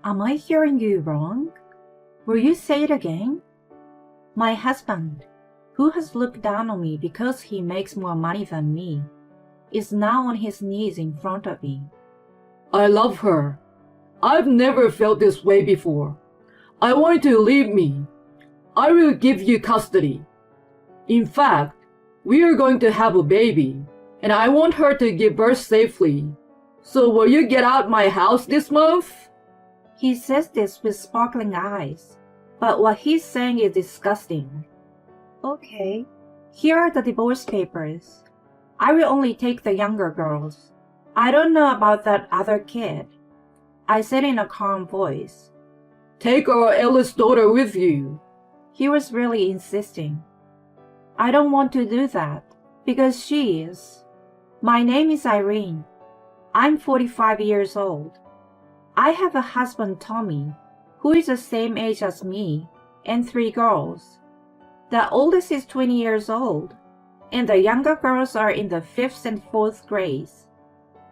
Am I hearing you wrong? Will you say it again? My husband, who has looked down on me because he makes more money than me, is now on his knees in front of me. I love her. I've never felt this way before. I want you to leave me. I will give you custody. In fact, we are going to have a baby, and I want her to give birth safely. So will you get out my house this month? He says this with sparkling eyes, but what he's saying is disgusting. Okay, here are the divorce papers. I will only take the younger girls. I don't know about that other kid. I said in a calm voice. Take our eldest daughter with you. He was really insisting. I don't want to do that, because she is. My name is Irene. I'm 45 years old. I have a husband, Tommy, who is the same age as me, and 3 girls. The oldest is 20 years old, and the younger girls are in the 5th and 4th grades.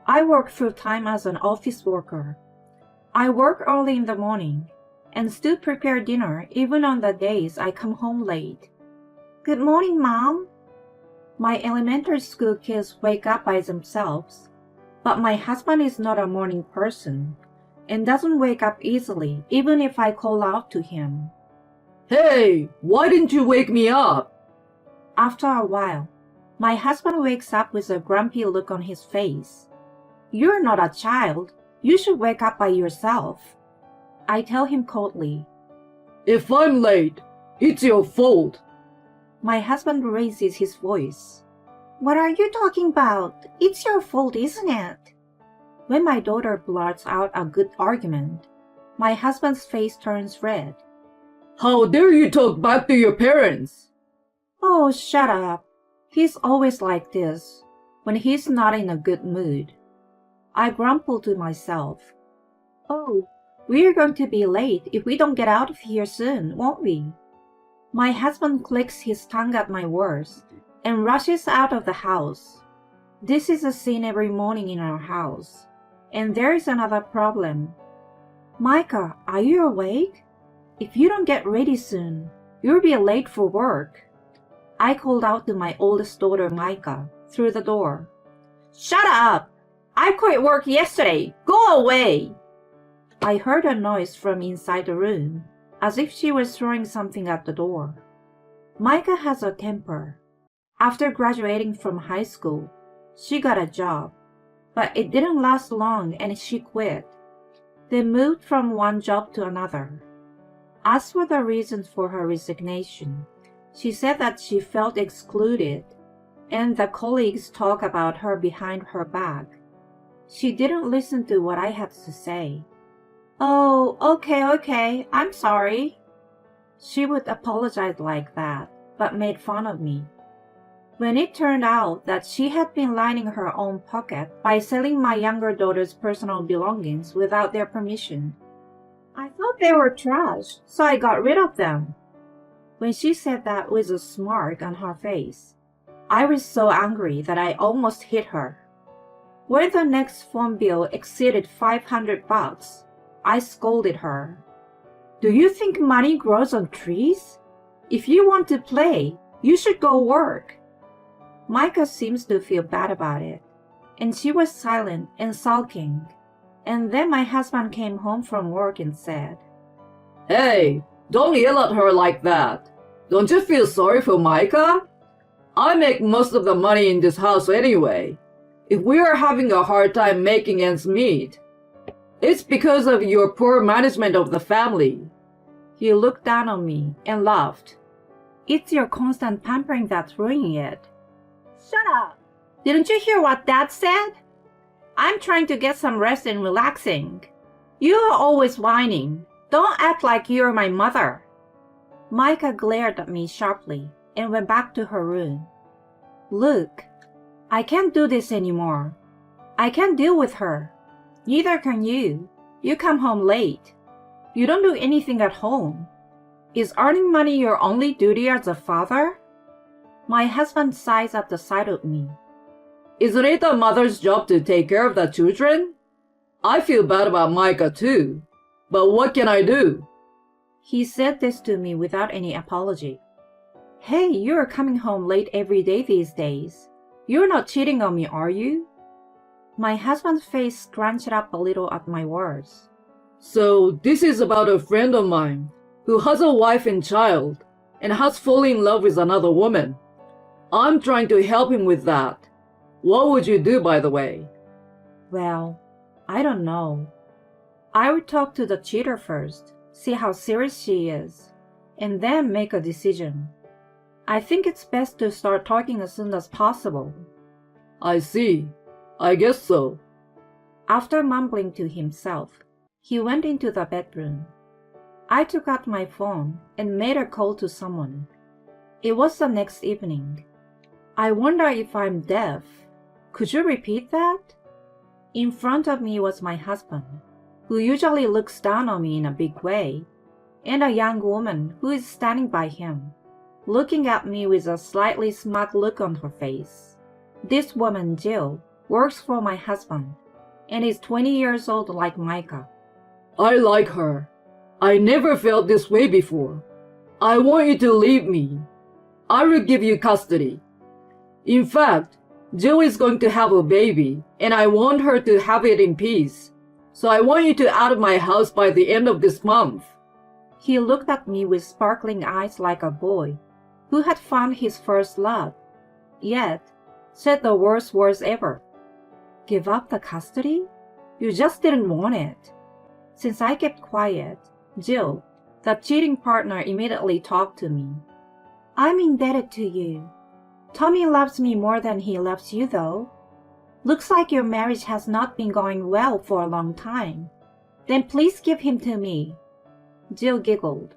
I work full-time as an office worker. I work early in the morning, and still prepare dinner even on the days I come home late. Good morning, Mom. My elementary school kids wake up by themselves, but my husband is not a morning person and doesn't wake up easily even if I call out to him. Hey, why didn't you wake me up? After a while, my husband wakes up with a grumpy look on his face. You're not a child. You should wake up by yourself. I tell him coldly. If I'm late, it's your fault. My husband raises his voice. What are you talking about? It's your fault, isn't it? When my daughter blurts out a good argument, my husband's face turns red. How dare you talk back to your parents? Oh, shut up. He's always like this, when he's not in a good mood. I grumble to myself. Oh, we're going to be late if we don't get out of here soon, won't we? My husband clicks his tongue at my words and rushes out of the house. This is a scene every morning in our house. And there is another problem. Micah, are you awake? If you don't get ready soon, you'll be late for work. I called out to my oldest daughter, Micah, through the door. Shut up! I quit work yesterday. Go away! I heard a noise from inside the room, as if she was throwing something at the door. Micah has a temper. After graduating from high school, she got a job, but it didn't last long and she quit. They moved from one job to another. As for the reasons for her resignation, she said that she felt excluded, and the colleagues talk about her behind her back. She didn't listen to what I had to say. Oh, okay, I'm sorry. She would apologize like that, but made fun of me. When it turned out that she had been lining her own pocket by selling my younger daughter's personal belongings without their permission, I thought they were trash, so I got rid of them. When she said that with a smirk on her face, I was so angry that I almost hit her. When the next phone bill exceeded $500, I scolded her. Do you think money grows on trees? If you want to play, you should go work. Micah seems to feel bad about it, and she was silent and sulking. And then my husband came home from work and said, Hey, don't yell at her like that. Don't you feel sorry for Micah? I make most of the money in this house anyway. If we are having a hard time making ends meet, it's because of your poor management of the family. He looked down on me and laughed. It's your constant pampering that's ruining it. Shut up! Didn't you hear what Dad said? I'm trying to get some rest and relaxing. You are always whining. Don't act like you're my mother. Micah glared at me sharply and went back to her room. Look, I can't do this anymore. I can't deal with her. Neither can you. You come home late. You don't do anything at home. Is earning money your only duty as a father? My husband sighs at the sight of me. Isn't it a mother's job to take care of the children? I feel bad about Micah too. But what can I do? He said this to me without any apology. Hey, you're coming home late every day these days. You're not cheating on me, are you? My husband's face scrunched up a little at my words. So this is about a friend of mine who has a wife and child and has fallen in love with another woman. I'm trying to help him with that. What would you do, by the way? Well, I don't know. I would talk to the cheater first, see how serious she is, and then make a decision. I think it's best to start talking as soon as possible. I see. I guess so. After mumbling to himself, he went into the bedroom. I took out my phone and made a call to someone. It was the next evening. I wonder if I'm deaf. Could you repeat that? In front of me was my husband, who usually looks down on me in a big way, and a young woman who is standing by him, looking at me with a slightly smug look on her face. This woman, Jill, works for my husband, and is 20 years old like Micah. I like her. I never felt this way before. I want you to leave me. I will give you custody. In fact, Jill is going to have a baby, and I want her to have it in peace. So I want you to out of my house by the end of this month. He looked at me with sparkling eyes like a boy who had found his first love, yet said the worst words ever. Give up the custody? You just didn't want it. Since I kept quiet, Jill, the cheating partner, immediately talked to me. I'm indebted to you. Tommy loves me more than he loves you, though. Looks like your marriage has not been going well for a long time. Then please give him to me. Jill giggled.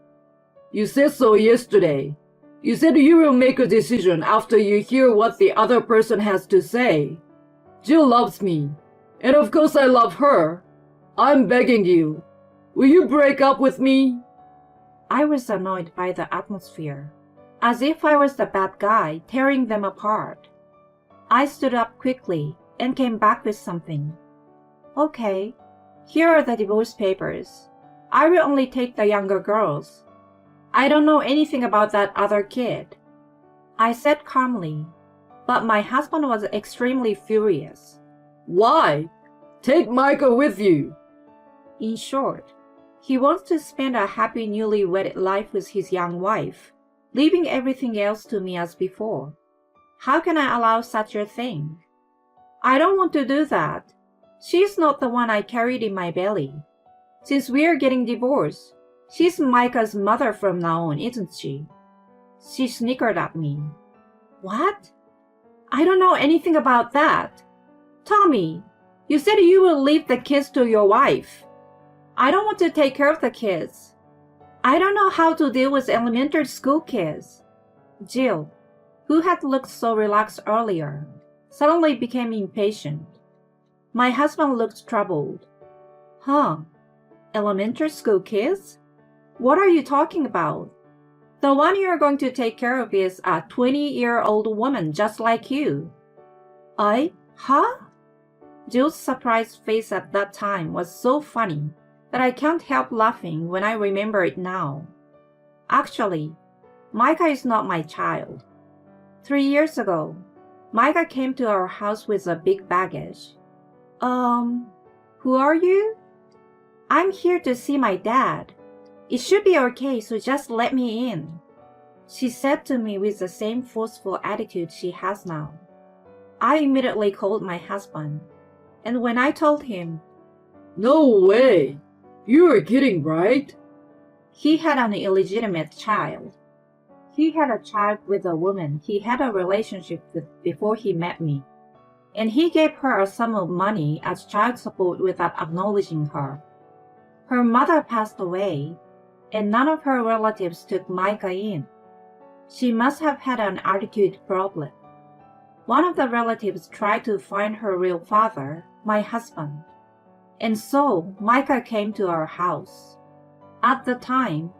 You said so yesterday. You said you will make a decision after you hear what the other person has to say. Jill loves me, and of course I love her. I'm begging you. Will you break up with me? I was annoyed by the atmosphere, as if I was the bad guy tearing them apart. I stood up quickly and came back with something. Okay, here are the divorce papers. I will only take the younger girls. I don't know anything about that other kid. I said calmly, but my husband was extremely furious. Why? Take Micah with you. In short, he wants to spend a happy newly wedded life with his young wife, leaving everything else to me as before. How can I allow such a thing? I don't want to do that. She's not the one I carried in my belly. Since we are getting divorced, she's Micah's mother from now on, isn't she? She snickered at me. What? I don't know anything about that. Tommy, you said you will leave the kids to your wife. I don't want to take care of the kids. I don't know how to deal with elementary school kids. Jill, who had looked so relaxed earlier, suddenly became impatient. My husband looked troubled. Huh? Elementary school kids? What are you talking about? The one you're going to take care of is a 20-year-old woman just like you. Huh? Jill's surprised face at that time was so funny that I can't help laughing when I remember it now. Actually, Micah is not my child. 3 years ago, Micah came to our house with a big baggage. Who are you? I'm here to see my dad. It should be okay, so just let me in, she said to me with the same forceful attitude she has now. I immediately called my husband, and when I told him, No way! You are kidding, right? He had an illegitimate child. He had a child with a woman he had a relationship with before he met me, and he gave her a sum of money as child support without acknowledging her. Her mother passed away, and none of her relatives took Micah in. She must have had an attitude problem. One of the relatives tried to find her real father, my husband, and so Micah came to our house. At the time,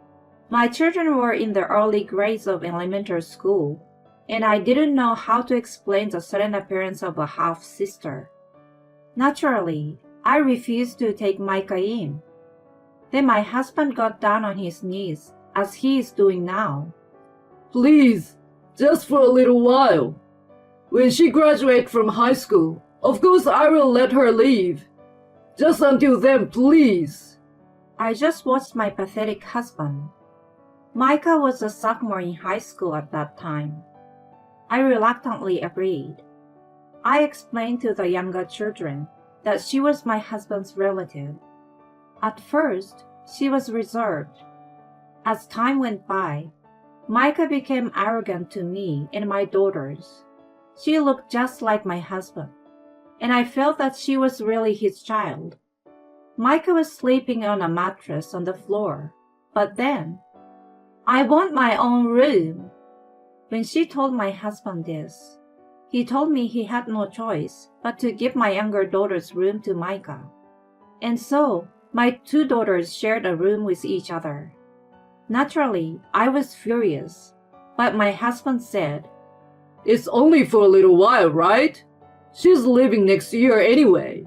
my children were in the early grades of elementary school, and I didn't know how to explain the sudden appearance of a half-sister. Naturally, I refused to take Micah in. Then my husband got down on his knees, as he is doing now. Please, just for a little while. When she graduates from high school, of course I will let her leave. Just until then, please. I just watched my pathetic husband. Micah was a sophomore in high school at that time. I reluctantly agreed. I explained to the younger children that she was my husband's relative. At first, she was reserved. As time went by, Micah became arrogant to me and my daughters. She looked just like my husband, and I felt that she was really his child. Micah was sleeping on a mattress on the floor, but then, "I want my own room." When she told my husband this, he told me he had no choice but to give my younger daughter's room to Micah. And so, my two daughters shared a room with each other. Naturally, I was furious, but my husband said, It's only for a little while, right? She's leaving next year anyway.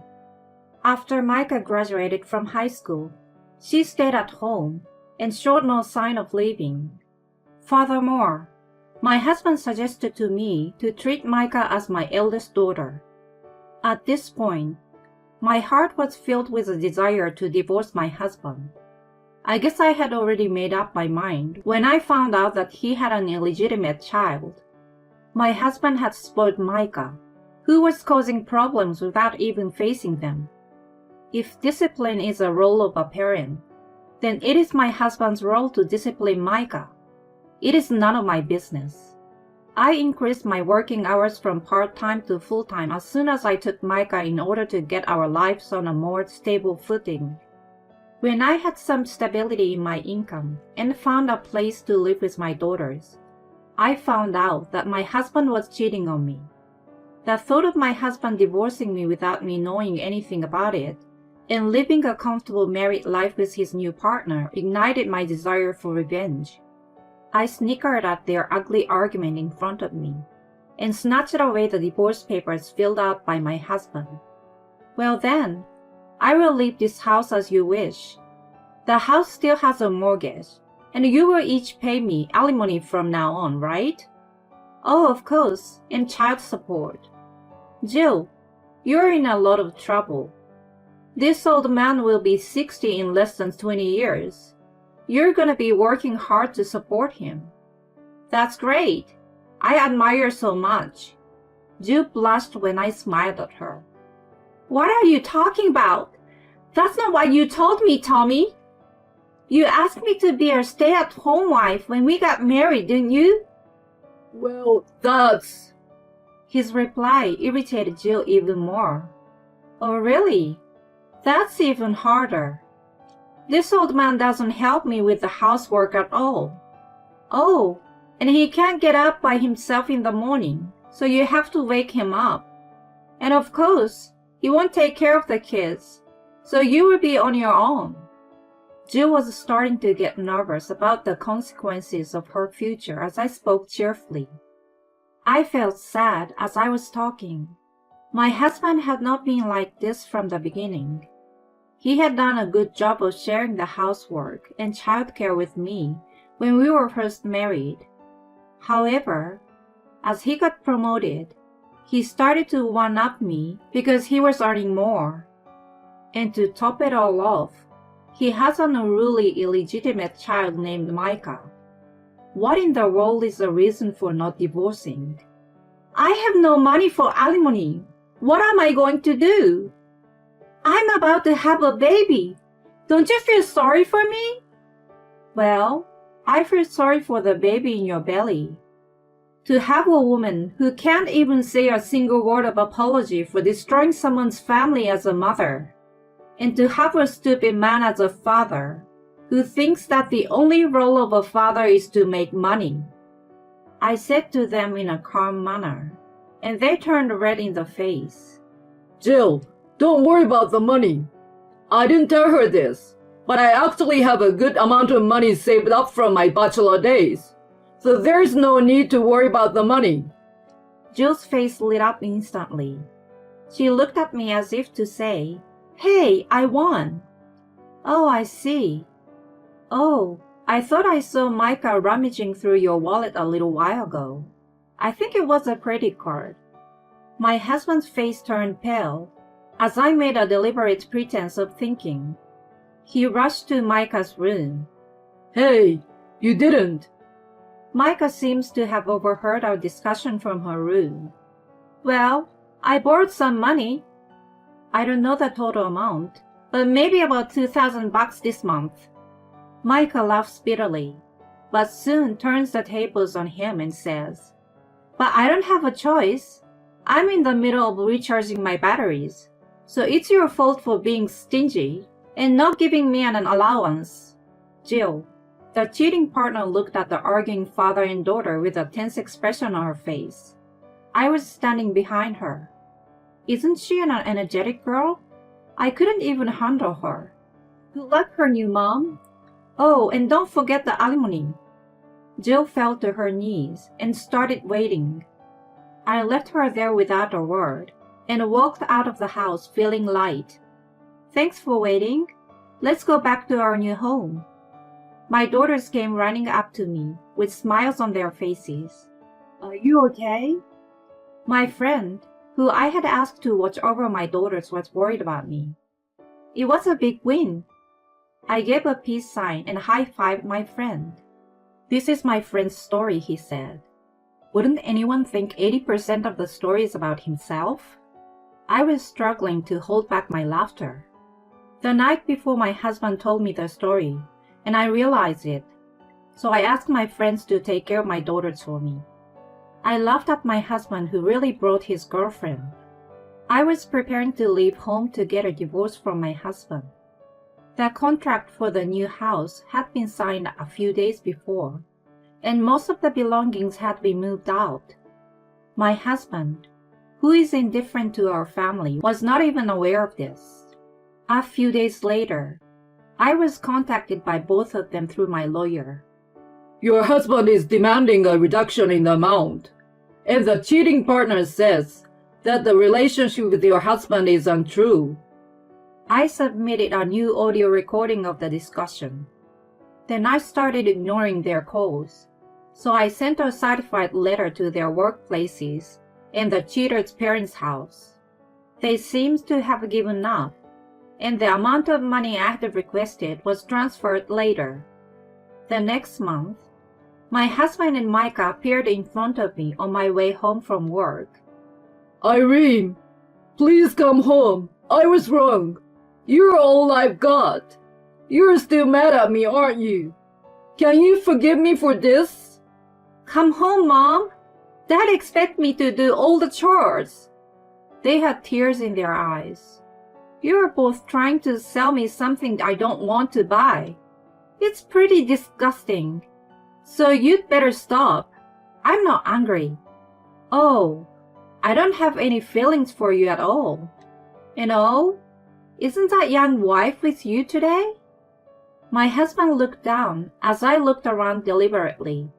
After Micah graduated from high school, she stayed at home and showed no sign of leaving. Furthermore, my husband suggested to me to treat Micah as my eldest daughter. At this point, my heart was filled with a desire to divorce my husband. I guess I had already made up my mind when I found out that he had an illegitimate child. My husband had spoiled Micah, who was causing problems without even facing them. If discipline is a role of a parent, then it is my husband's role to discipline Micah. It is none of my business. I increased my working hours from part-time to full-time as soon as I took Micah in order to get our lives on a more stable footing. When I had some stability in my income and found a place to live with my daughters, I found out that my husband was cheating on me. The thought of my husband divorcing me without me knowing anything about it and living a comfortable married life with his new partner ignited my desire for revenge. I snickered at their ugly argument in front of me and snatched away the divorce papers filled out by my husband. "Well then, I will leave this house as you wish. The house still has a mortgage, and you will each pay me alimony from now on, right?" "Oh, of course, and child support." "Jill, you're in a lot of trouble. This old man will be 60 in less than 20 years. You're gonna be working hard to support him." "That's great. I admire so much." Jill blushed when I smiled at her. "What are you talking about? That's not what you told me, Tommy. You asked me to be a stay-at-home wife when we got married, didn't you?" Well, that's... His reply irritated Jill even more. "Oh, really? That's even harder. This old man doesn't help me with the housework at all. Oh, and he can't get up by himself in the morning, so you have to wake him up. And of course, he won't take care of the kids, so you will be on your own." Jill was starting to get nervous about the consequences of her future as I spoke cheerfully. I felt sad as I was talking. My husband had not been like this from the beginning. He had done a good job of sharing the housework and childcare with me when we were first married. However, as he got promoted, he started to one-up me because he was earning more. And to top it all off, he has an unruly illegitimate child named Micah. What in the world is the reason for not divorcing? "I have no money for alimony. What am I going to do? I'm about to have a baby. Don't you feel sorry for me?" "Well, I feel sorry for the baby in your belly. To have a woman who can't even say a single word of apology for destroying someone's family as a mother, and to have a stupid man as a father who thinks that the only role of a father is to make money." I said to them in a calm manner, and they turned red in the face. Jill, don't worry about the money. I didn't tell her this, but I actually have a good amount of money saved up from my bachelor days, so there's no need to worry about the money. Jill's face lit up instantly. She looked at me as if to say, "Hey, I won." Oh, I see. Oh, I thought I saw Micah rummaging through your wallet a little while ago. I think it was a credit card. My husband's face turned pale as I made a deliberate pretense of thinking. He rushed to Micah's room. Hey, you didn't. Micah seems to have overheard our discussion from her room. Well, I borrowed some money. I don't know the total amount, but maybe about $2,000 this month. Micah laughs bitterly, but soon turns the tables on him and says, But I don't have a choice. I'm in the middle of recharging my batteries, so it's your fault for being stingy and not giving me an allowance. Jill, the cheating partner, looked at the arguing father and daughter with a tense expression on her face. I was standing behind her. Isn't she an energetic girl? I couldn't even handle her. Good luck, her new mom. Oh, and don't forget the alimony. Jill fell to her knees and started waiting. I left her there without a word and walked out of the house feeling light. Thanks for waiting. Let's go back to our new home. My daughters came running up to me with smiles on their faces. Are you okay? My friend, who I had asked to watch over my daughters, was worried about me. It was a big win. I gave a peace sign and high-fived my friend. This is my friend's story, he said. Wouldn't anyone think 80% of the story is about himself? I was struggling to hold back my laughter. The night before, my husband told me the story, and I realized it. So I asked my friends to take care of my daughters for me. I laughed at my husband, who really brought his girlfriend. I was preparing to leave home to get a divorce from my husband. The contract for the new house had been signed a few days before, and most of the belongings had been moved out. My husband, who is indifferent to our family, was not even aware of this. A few days later, I was contacted by both of them through my lawyer. Your husband is demanding a reduction in the amount, and the cheating partner says that the relationship with your husband is untrue. I submitted a new audio recording of the discussion. Then I started ignoring their calls, so I sent a certified letter to their workplaces and the cheater's parents' house. They seemed to have given up, and the amount of money I had requested was transferred later. The next month, my husband and Micah appeared in front of me on my way home from work. Irene, please come home. I was wrong. You're all I've got. You're still mad at me, aren't you? Can you forgive me for this? Come home, Mom. Dad expects me to do all the chores. They had tears in their eyes. You're both trying to sell me something I don't want to buy. It's pretty disgusting. So you'd better stop. I'm not angry. Oh, I don't have any feelings for you at all. And oh, isn't that young wife with you today? My husband looked down as I looked around deliberately.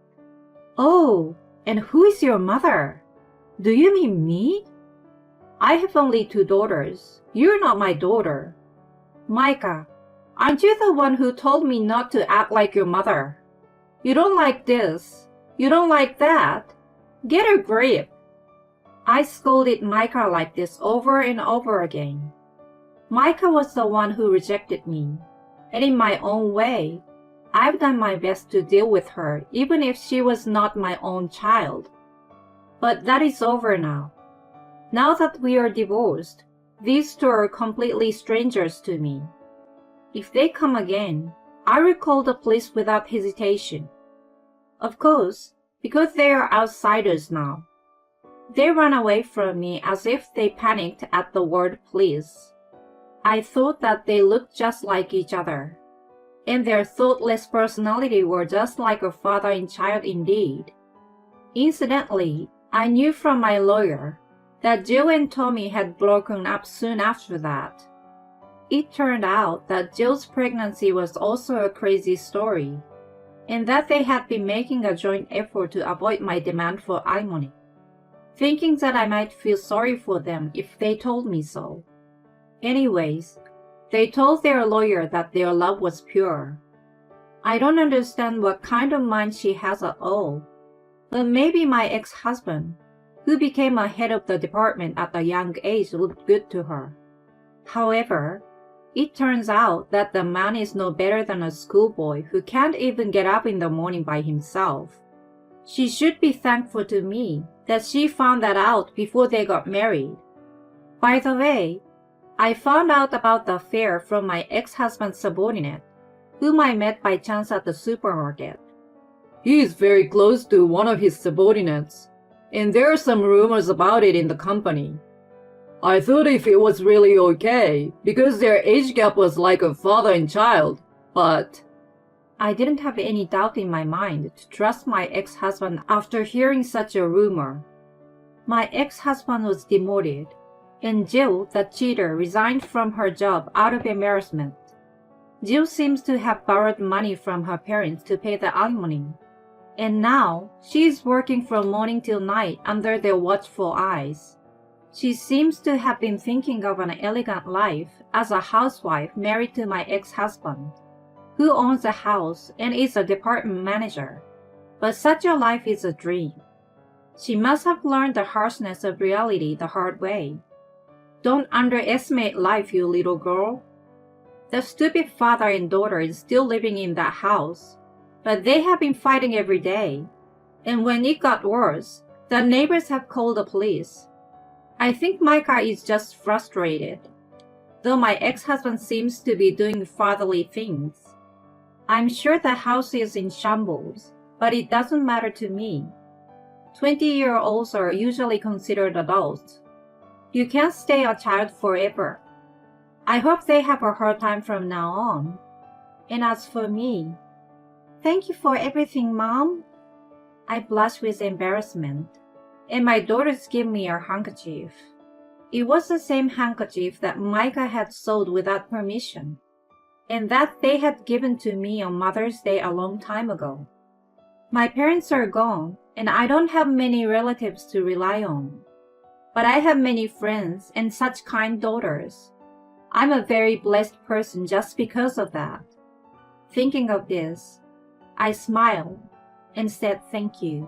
Oh, and who is your mother? Do you mean me? I have only 2 daughters. You're not my daughter. Micah, aren't you the one who told me not to act like your mother? You don't like this. You don't like that. Get a grip. I scolded Micah like this over and over again. Micah was the one who rejected me, and in my own way, I've done my best to deal with her even if she was not my own child. But that is over now. Now that we are divorced, these 2 are completely strangers to me. If they come again, I will call the police without hesitation. Of course, because they are outsiders now. They ran away from me as if they panicked at the word police. I thought that they looked just like each other, and their thoughtless personality were just like a father and child indeed. Incidentally, I knew from my lawyer that Jill and Tommy had broken up soon after that. It turned out that Jill's pregnancy was also a crazy story, and that they had been making a joint effort to avoid my demand for alimony, thinking that I might feel sorry for them if they told me so. Anyways, They told their lawyer that their love was pure. I don't understand what kind of mind she has at all. But maybe my ex-husband, who became a head of the department at a young age, looked good to her. However, it turns out that the man is no better than a schoolboy who can't even get up in the morning by himself. She should be thankful to me that she found that out before they got married. By the way, I found out about the affair from my ex-husband's subordinate, whom I met by chance at the supermarket. He is very close to one of his subordinates, and there are some rumors about it in the company. I thought if it was really okay, because their age gap was like a father and child, but... I didn't have any doubt in my mind to trust my ex-husband after hearing such a rumor. My ex-husband was demoted, and Jill, the cheater, resigned from her job out of embarrassment. Jill seems to have borrowed money from her parents to pay the alimony, and now she is working from morning till night under their watchful eyes. She seems to have been thinking of an elegant life as a housewife married to my ex-husband, who owns a house and is a department manager. But such a life is a dream. She must have learned the harshness of reality the hard way. Don't underestimate life, you little girl. The stupid father and daughter is still living in that house, but they have been fighting every day. And when it got worse, the neighbors have called the police. I think Micah is just frustrated, though my ex-husband seems to be doing fatherly things. I'm sure the house is in shambles, but it doesn't matter to me. 20-year-olds are usually considered adults. You can't stay a child forever. I hope they have a hard time from now on. And as for me, thank you for everything, Mom. I blush with embarrassment, and my daughters give me a handkerchief. It was the same handkerchief that Micah had sold without permission, and that they had given to me on Mother's Day a long time ago. My parents are gone, and I don't have many relatives to rely on. But I have many friends and such kind daughters. I'm a very blessed person just because of that. Thinking of this, I smiled and said thank you.